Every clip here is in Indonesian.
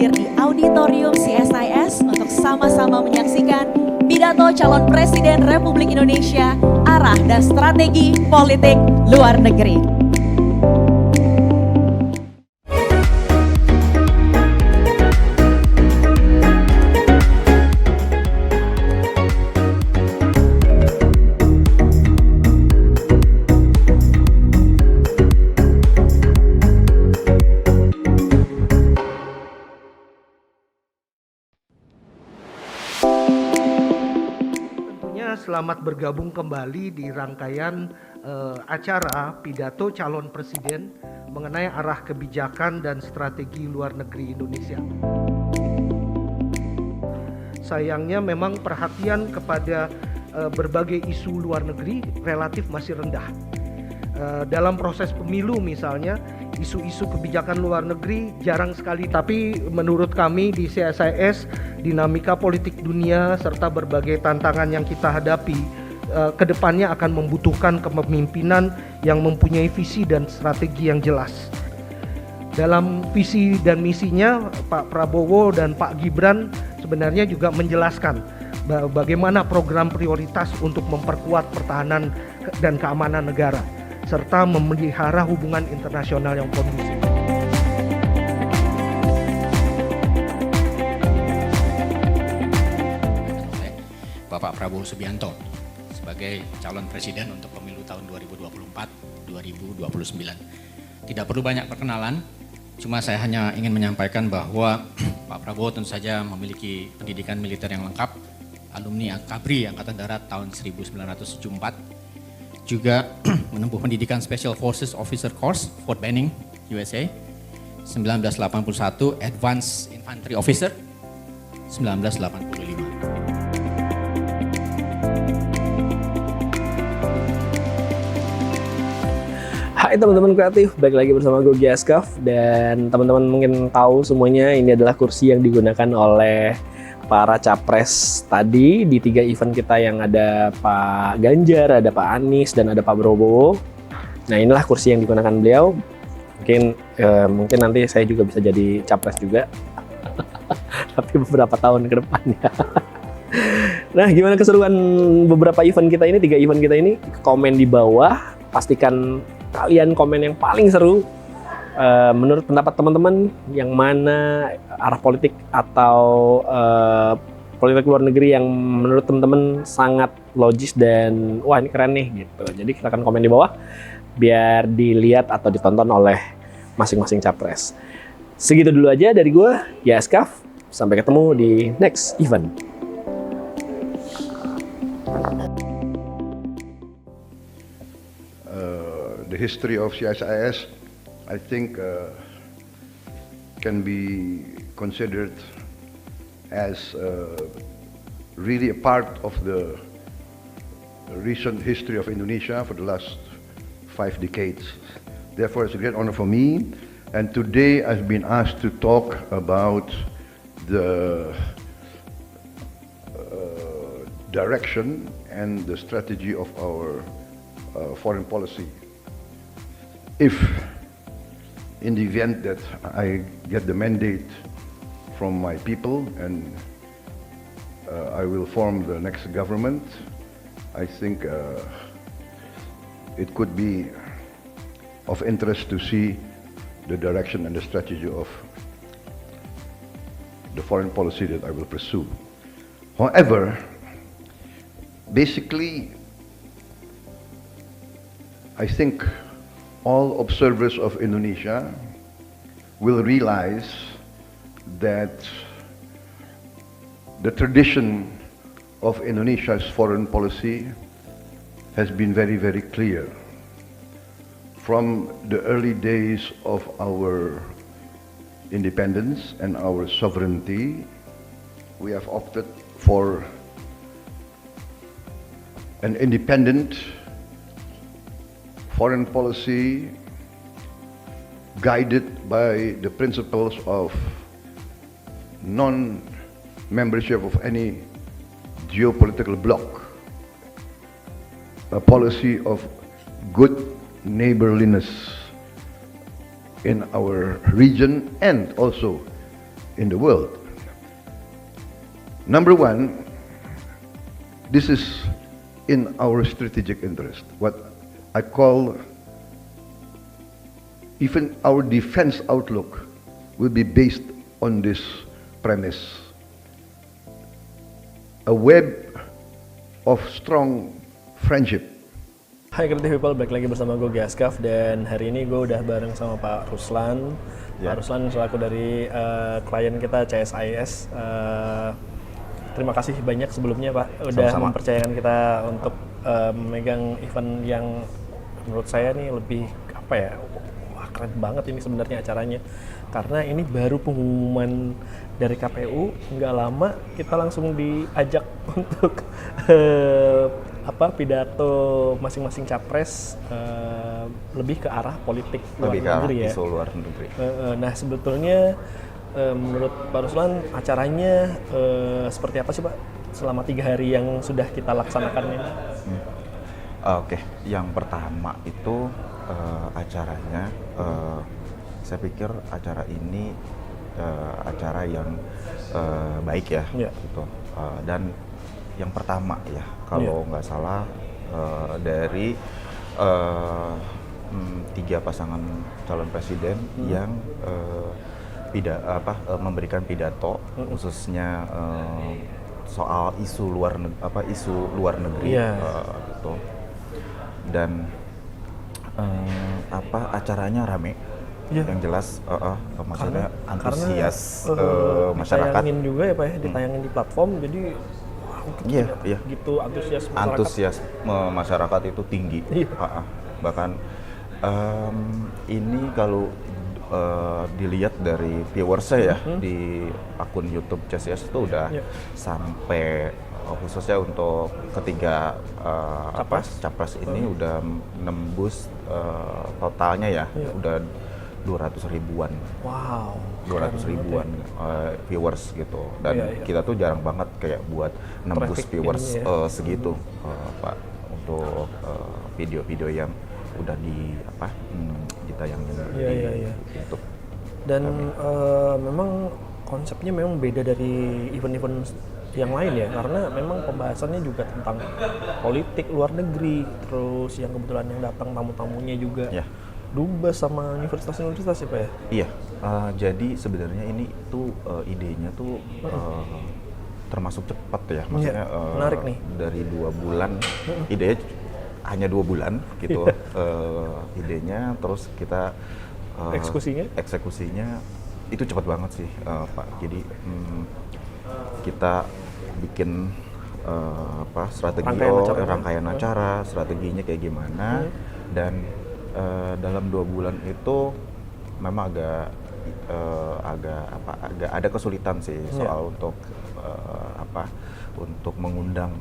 hadir di Auditorium CSIS untuk sama-sama menyaksikan pidato calon Presiden Republik Indonesia, arah dan strategi politik luar negeri. Selamat bergabung kembali di rangkaian acara pidato calon presiden mengenai arah kebijakan dan strategi luar negeri Indonesia. Sayangnya memang perhatian kepada berbagai isu luar negeri relatif masih rendah. Dalam proses pemilu misalnya, isu-isu kebijakan luar negeri jarang sekali, tapi menurut kami di CSIS, dinamika politik dunia serta berbagai tantangan yang kita hadapi kedepannya akan membutuhkan kepemimpinan yang mempunyai visi dan strategi yang jelas. Dalam visi dan misinya, Pak Prabowo dan Pak Gibran sebenarnya juga menjelaskan bagaimana program prioritas untuk memperkuat pertahanan dan keamanan negara serta memelihara hubungan internasional yang kondusif. Bapak Prabowo Subianto sebagai calon presiden untuk pemilu tahun 2024-2029. Tidak perlu banyak perkenalan, cuma saya hanya ingin menyampaikan bahwa Pak Prabowo tentu saja memiliki pendidikan militer yang lengkap, alumni Akabri Angkatan Darat tahun 1974, juga menempuh pendidikan Special Forces Officer Course, Fort Benning, USA, 1981, Advanced Infantry Officer, 1985. Hai teman-teman kreatif, balik lagi bersama gue Giaskaf. Dan teman-teman mungkin tahu semuanya ini adalah kursi yang digunakan oleh para capres tadi di 3 event kita yang ada Pak Ganjar, ada Pak Anies, dan ada Pak Prabowo. Nah inilah kursi yang digunakan beliau. Mungkin nanti saya juga bisa jadi capres juga. Tapi beberapa tahun ke depannya. Nah gimana keseruan beberapa event kita ini, 3 event kita ini? Komen di bawah, pastikan kalian komen yang paling seru. Menurut pendapat teman-teman, yang mana arah politik atau politik luar negeri yang menurut teman-teman sangat logis dan wah ini keren nih gitu. Jadi silakan komen di bawah biar dilihat atau ditonton oleh masing-masing capres. Segitu dulu aja dari gue, Giaskaf. Sampai ketemu di next event. The history of CSIS, I think, can be considered as really a part of the recent history of Indonesia for the last 5 decades. Therefore, it's a great honor for me. And today I've been asked to talk about the direction and the strategy of our foreign policy. If in the event that I get the mandate from my people and I will form the next government, I think it could be of interest to see the direction and the strategy of the foreign policy that I will pursue. However, basically, I think all observers of Indonesia will realize that the tradition of Indonesia's foreign policy has been very, very clear. From the early days of our independence and our sovereignty, we have opted for an independent foreign policy guided by the principles of non-membership of any geopolitical bloc, a policy of good neighborliness in our region and also in the world. Number one, this is in our strategic interest. What I call even our defense outlook will be based on this premise. A web of strong friendship. Hai Creative People, balik lagi bersama gue Giaskaf, dan hari ini gue udah bareng sama Pak Ruslan. Pak Ruslan selaku dari klien kita CSIS. Terima kasih banyak sebelumnya Pak, udah mempercayakan kita untuk memegang event yang menurut saya nih lebih apa ya, wah keren banget ini sebenarnya acaranya. Karena ini baru pengumuman dari KPU, nggak lama kita langsung diajak untuk pidato masing-masing capres lebih ke arah politik luar negeri ya. Isu luar negeri. Nah sebetulnya menurut Pak Ruslan acaranya seperti apa sih Pak selama 3 hari yang sudah kita laksanakan ini? Oke, yang pertama itu acaranya. Saya pikir acara ini acara yang baik ya, gitu. Dan yang pertama ya, kalau nggak salah dari 3 pasangan calon presiden yang memberikan pidato khususnya soal isu luar negeri, gitu. Dan acaranya rame. Yang jelas maksudnya antusias masyarakat. Ditayangin juga ya Pak ya, ditayangin di platform, jadi gitu antusias masyarakat itu tinggi. Bahkan ini kalau dilihat dari viewers saya di akun YouTube CSIS itu udah sampai khususnya untuk ketiga capres ini udah nembus totalnya ya, udah 200 ribuan. Wow. 200 ribuan viewers gitu. Dan kita tuh jarang banget kayak buat nembus viewers segitu, Pak, untuk video-video yang udah ditayangin di YouTube. Dan memang konsepnya memang beda dari event-event yang lain ya, karena memang pembahasannya juga tentang politik luar negeri, terus yang kebetulan yang datang tamu-tamunya juga dubes sama universitas-universitas ya Pak ya? Iya, jadi sebenarnya ini tuh idenya tuh termasuk cepat ya, maksudnya menarik nih. Dari 2 bulan, idenya hanya 2 bulan gitu, idenya, terus kita eksekusinya itu cepat banget sih Pak. Jadi kita bikin strategi rangkaian acara, strateginya kayak gimana, dan dalam 2 bulan itu memang agak ada kesulitan sih soal untuk mengundang.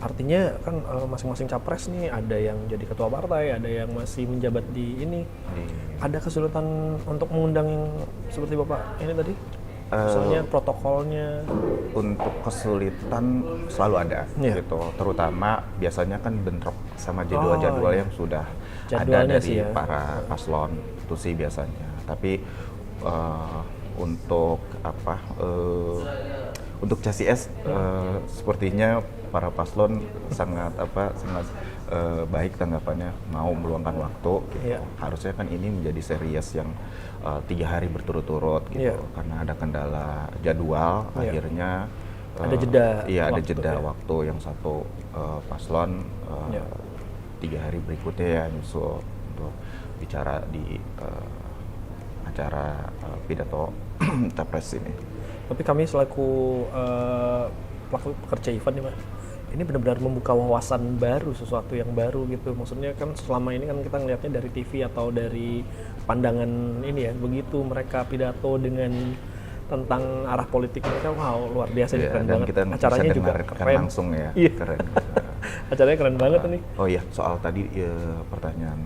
Artinya kan masing-masing capres nih, ada yang jadi ketua partai, ada yang masih menjabat di ini. Ada kesulitan untuk mengundang yang seperti Bapak ini tadi? Misalnya protokolnya. Untuk kesulitan selalu ada gitu, terutama biasanya kan bentrok sama jadwal-jadwal yang sudah ada dari para paslon itu sih biasanya. Tapi untuk untuk CSIS sepertinya para paslon sangat baik tanggapannya, mau meluangkan waktu gitu. Harusnya kan ini menjadi series yang 3 hari berturut-turut gitu, karena ada kendala jadwal, akhirnya ada jeda. Iya, ada jeda waktu yang satu paslon 3 hari berikutnya ya nyusul untuk bicara di acara pidato capres ini. Tapi kami selaku pelaku pekerja event nih Pak, ini benar-benar membuka wawasan baru, sesuatu yang baru gitu. Maksudnya kan selama ini kan kita ngelihatnya dari TV atau dari pandangan ini ya, begitu mereka pidato dengan tentang arah politik mereka, wow luar biasa, keren banget. Kita acaranya juga keren langsung ya, keren. Acaranya keren banget nih. Oh iya, soal tadi pertanyaan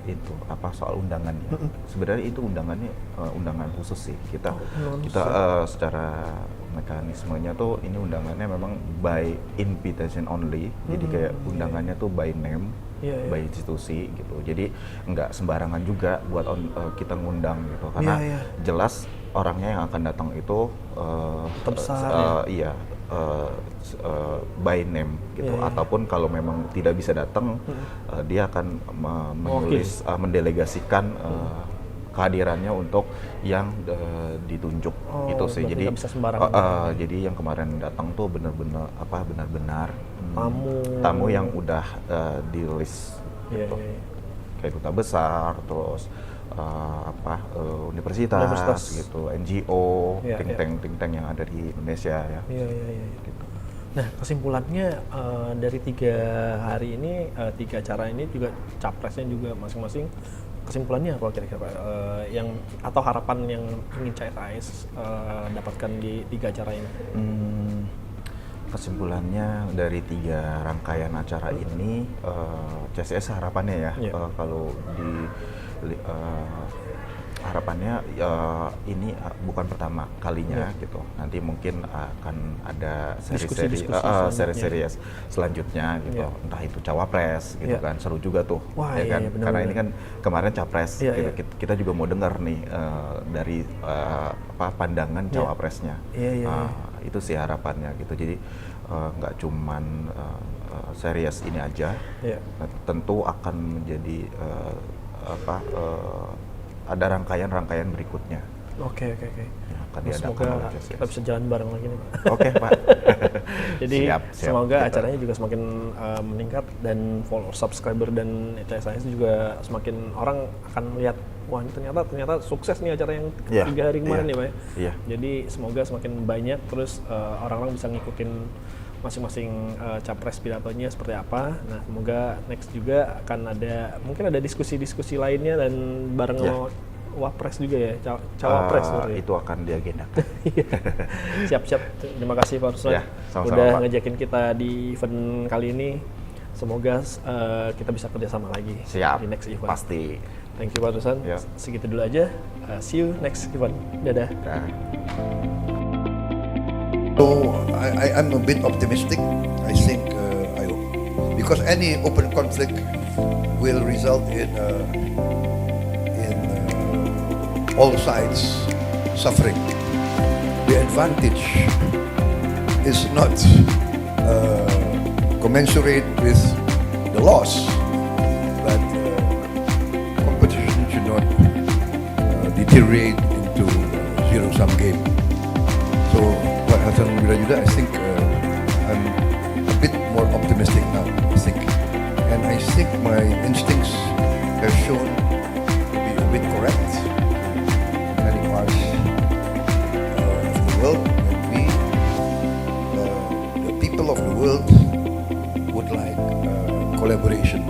itu soal undangannya. Sebenarnya itu undangan khusus sih. Kita secara mekanismenya tuh ini undangannya memang by invitation only. Jadi kayak undangannya tuh by name. Iya. by institusi gitu. Jadi nggak sembarangan juga buat kita ngundang gitu, karena Iya. jelas orangnya yang akan datang itu Terbesar, iya by name gitu, Iya. ataupun kalau memang tidak bisa datang dia akan menulis mendelegasikan kehadirannya untuk yang ditunjuk itu sih. berarti Jadi nggak bisa sembarangan. jadi yang kemarin datang tuh benar-benar Tamu yang udah di list Iya, gitu. iya. Kayak duta besar, terus universitas gitu, NGO, Iya, think tank yang ada di Indonesia ya. Iya. Gitu. Nah, kesimpulannya dari 3 hari ini, 3 acara ini juga capresnya juga masing-masing, kesimpulannya apa kira-kira Pak? Yang atau harapan yang ingin CSIS dapatkan di 3 acara ini? Kesimpulannya dari 3 rangkaian acara ini, CSIS harapannya ya, Iya. kalau harapannya ini bukan pertama kalinya gitu. Nanti mungkin akan ada Diskusi-diskusi seri selanjutnya gitu. Iya. Entah itu cawapres gitu Iya. kan, seru juga tuh. Wah, ya iya, kan? iya, benar, Karena benar. ini kan kemarin capres Iya, gitu. iya. Kita juga mau dengar nih dari pandangan Iya. cawapresnya. Iya. Itu sih harapannya gitu. Jadi nggak cuman series ini aja. Iya. Tentu akan menjadi ada rangkaian berikutnya Oke. yang akan diadakan Semoga oleh CSIS. kita bisa jalan bareng lagi nih Pak. Oke Pak. Jadi Siap. semoga Kita- acaranya juga semakin meningkat dan follower, subscriber dan CSIS juga semakin orang akan melihat, wah ini ternyata sukses nih acara yang Iya, 3 hari kemarin iya, ya Pak ya. iya. Jadi semoga semakin banyak, terus orang-orang bisa ngikutin masing-masing capres pidatonya seperti apa. Nah semoga next juga akan mungkin ada diskusi-diskusi lainnya dan bareng Iya. sama wapres juga ya, cawapres gitu ya. Itu akan diagendakan. Siap-siap. Terima kasih Pak Ruslan Ya, sama-sama, udah Pak. ngajakin kita di event kali ini. Semoga kita bisa kerjasama lagi Siap. di next event. Pasti. Thank you Pak Ruslan. Ya. Segitu dulu aja. See you next event. Dadah. Nah. So I'm a bit optimistic. I think because any open conflict will result in all sides suffering. The advantage is not commensurate with the loss, but competition should not deteriorate into zero-sum game. So, what Hassan Wirajuda, I think I'm a bit more optimistic now, I think. And I think my instincts have shown to be a bit correct in many parts of the world. And we, the people of the world, would like collaboration